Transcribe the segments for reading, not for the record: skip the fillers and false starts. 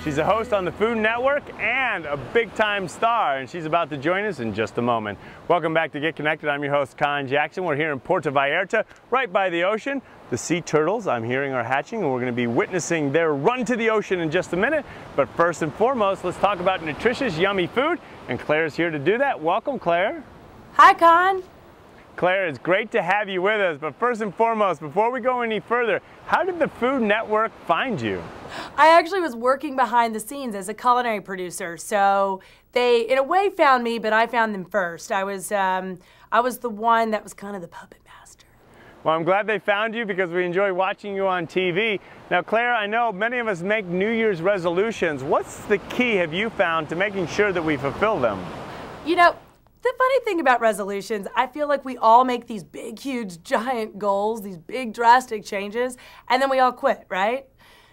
She's a host on the Food Network and a big-time star, and she's about to join us in just a moment. Welcome back to Get Connected. I'm your host, Conn Jackson. We're here in Puerto Vallarta, right by the ocean. The sea turtles, I'm hearing, are hatching, and we're going to be witnessing their run to the ocean in just a minute. But first and foremost, let's talk about nutritious, yummy food, and Claire's here to do that. Welcome, Claire. Hi, Conn. Claire, it's great to have you with us, but first and foremost, before we go any further, how did the Food Network find you? I actually was working behind the scenes as a culinary producer, so they, in a way, found me, but I found them first. I was the one that was kind of the puppet master. Well, I'm glad they found you because we enjoy watching you on TV. Now, Claire, I know many of us make New Year's resolutions. What's the key, have you found, to making sure that we fulfill them? You know, the funny thing about resolutions, I feel like we all make these big, huge, giant goals, these big, drastic changes, and then we all quit, right?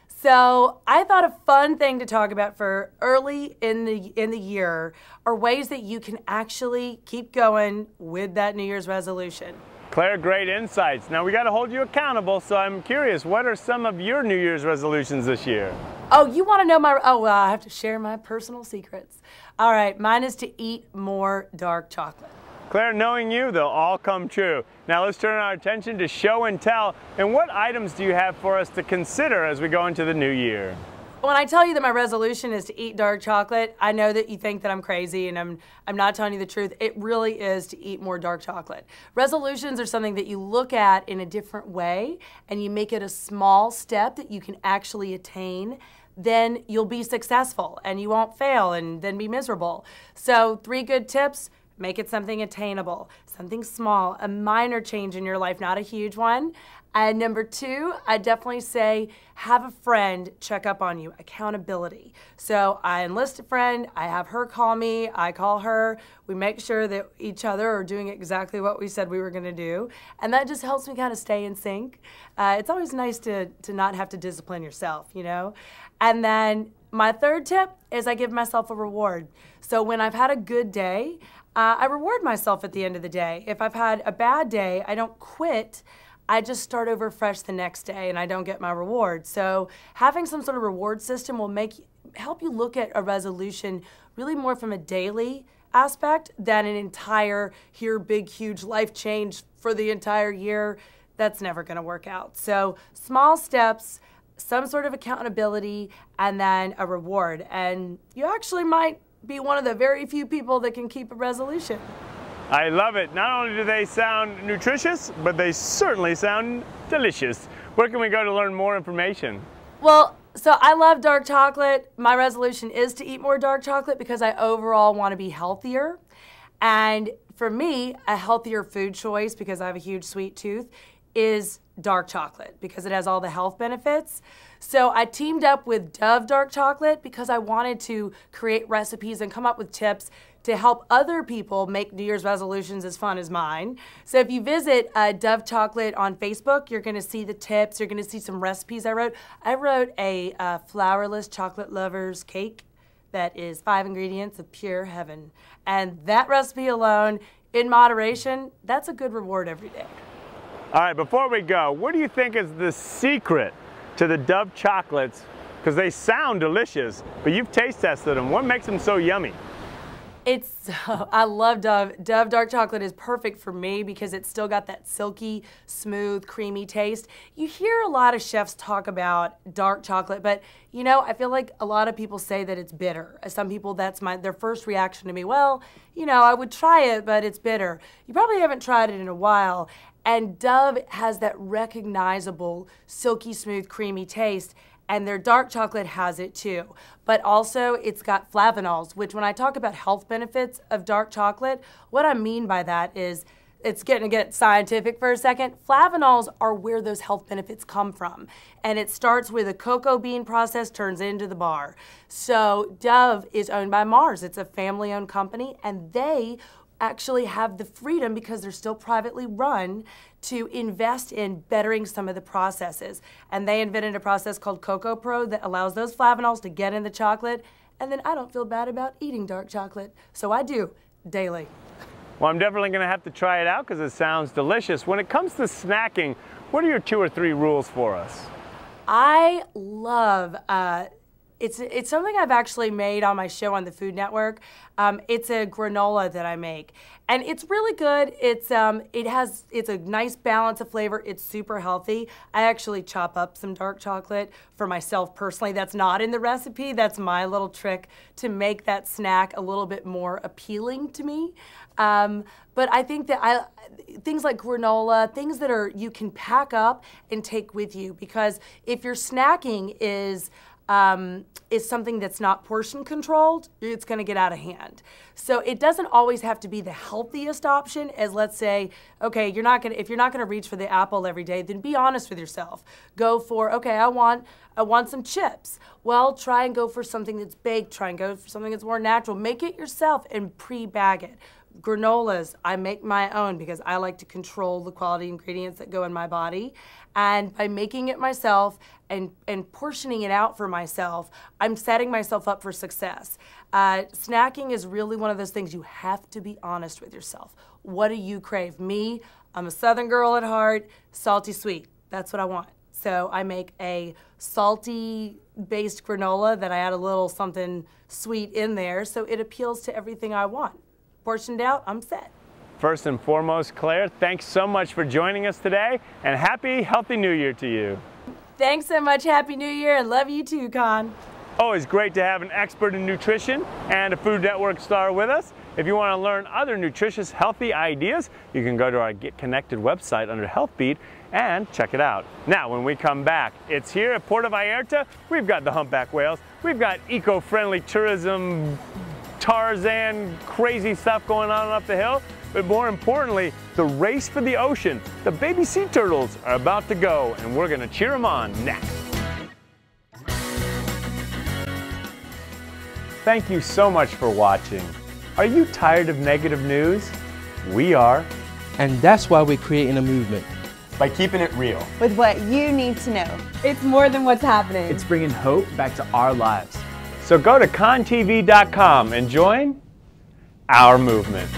So I thought a fun thing to talk about for early in the year are ways that you can actually keep going with that New Year's resolution. Claire, great insights. Now, we got to hold you accountable, so I'm curious, what are some of your New Year's resolutions this year? Oh, you want to know my, oh, well, I have to share my personal secrets. All right, mine is to eat more dark chocolate. Claire, knowing you, they'll all come true. Now let's turn our attention to show and tell. And what items do you have for us to consider as we go into the new year? When I tell you that my resolution is to eat dark chocolate, I know that you think that I'm crazy and I'm not telling you the truth. It really is to eat more dark chocolate. Resolutions are something that you look at in a different way and you make it a small step that you can actually attain. Then you'll be successful and you won't fail and then be miserable. So 3 good tips: make it something attainable, something small, a minor change in your life, not a huge one. And number 2, I definitely say have a friend check up on you, accountability. So I enlist a friend, I have her call me, I call her, we make sure that each other are doing exactly what we said we were gonna do. And that just helps me kind of stay in sync. It's always nice to not have to discipline yourself, you know? And then my 3rd tip is I give myself a reward. So when I've had a good day, I reward myself at the end of the day. If I've had a bad day, I don't quit. I just start over fresh the next day and I don't get my reward. So having some sort of reward system will help you look at a resolution really more from a daily aspect than an entire big, huge life change for the entire year. That's never gonna work out. So small steps, some sort of accountability, and then a reward. And you actually might be one of the very few people that can keep a resolution. I love it. Not only do they sound nutritious, but they certainly sound delicious. Where can we go to learn more information? Well, so I love dark chocolate. My resolution is to eat more dark chocolate because I overall want to be healthier. And for me, a healthier food choice, because I have a huge sweet tooth, is dark chocolate because it has all the health benefits. So I teamed up with Dove dark chocolate because I wanted to create recipes and come up with tips to help other people make New Year's resolutions as fun as mine. So if you visit Dove Chocolate on Facebook, you're gonna see the tips, you're gonna see some recipes I wrote. I wrote a flourless chocolate lover's cake that is 5 ingredients of pure heaven. And that recipe alone, in moderation, that's a good reward every day. All right, before we go, what do you think is the secret to the Dove chocolates? Because they sound delicious, but you've taste tested them. What makes them so yummy? I love Dove. Dove dark chocolate is perfect for me because it's still got that silky, smooth, creamy taste. You hear a lot of chefs talk about dark chocolate, but you know, I feel like a lot of people say that it's bitter. Some people, that's their first reaction to me. Well, you know, I would try it, but it's bitter. You probably haven't tried it in a while. And Dove has that recognizable, silky, smooth, creamy taste. And their dark chocolate has it too. But also it's got flavanols, which when I talk about health benefits of dark chocolate, what I mean by that is, it's going to get scientific for a second. Flavanols are where those health benefits come from. And it starts with a cocoa bean process, turns into the bar. So Dove is owned by Mars. It's a family-owned company, and they actually have the freedom, because they're still privately run, to invest in bettering some of the processes. And they invented a process called Cocoa Pro that allows those flavanols to get in the chocolate, and then I don't feel bad about eating dark chocolate. So I do, daily. Well, I'm definitely going to have to try it out because it sounds delicious. When it comes to snacking, what are your 2 or 3 rules for us? I love It's something I've actually made on my show on the Food Network. It's a granola that I make, and it's really good. It's a nice balance of flavor. It's super healthy. I actually chop up some dark chocolate for myself personally. That's not in the recipe. That's my little trick to make that snack a little bit more appealing to me. But I think that things like granola, things that you can pack up and take with you, because if your snacking is something that's not portion controlled, it's going to get out of hand. So it doesn't always have to be the healthiest option. As, let's say, okay, if you're not going to reach for the apple every day, then be honest with yourself. Go for, okay, I want some chips. Well, try and go for something that's baked. Try and go for something that's more natural. Make it yourself and pre-bag it. Granolas, I make my own because I like to control the quality ingredients that go in my body. And by making it myself and portioning it out for myself, I'm setting myself up for success. Snacking is really one of those things you have to be honest with yourself. What do you crave? Me, I'm a Southern girl at heart, salty sweet. That's what I want. So I make a salty-based granola that I add a little something sweet in there so it appeals to everything I want. Portioned out, I'm set. First and foremost, Claire, thanks so much for joining us today, and happy, healthy New Year to you. Thanks so much. Happy New Year, and love you too, Conn. Always great to have an expert in nutrition and a Food Network star with us. If you want to learn other nutritious, healthy ideas, you can go to our Get Connected website under Health Beat and check it out. Now, when we come back, it's here at Puerto Vallarta. We've got the humpback whales. We've got eco-friendly tourism, Tarzan, crazy stuff going on up the hill. But more importantly, the race for the ocean. The baby sea turtles are about to go, and we're going to cheer them on next. Thank you so much for watching. Are you tired of negative news? We are. And that's why we're creating a movement. By keeping it real. With what you need to know. It's more than what's happening. It's bringing hope back to our lives. So go to conntv.com and join our movement.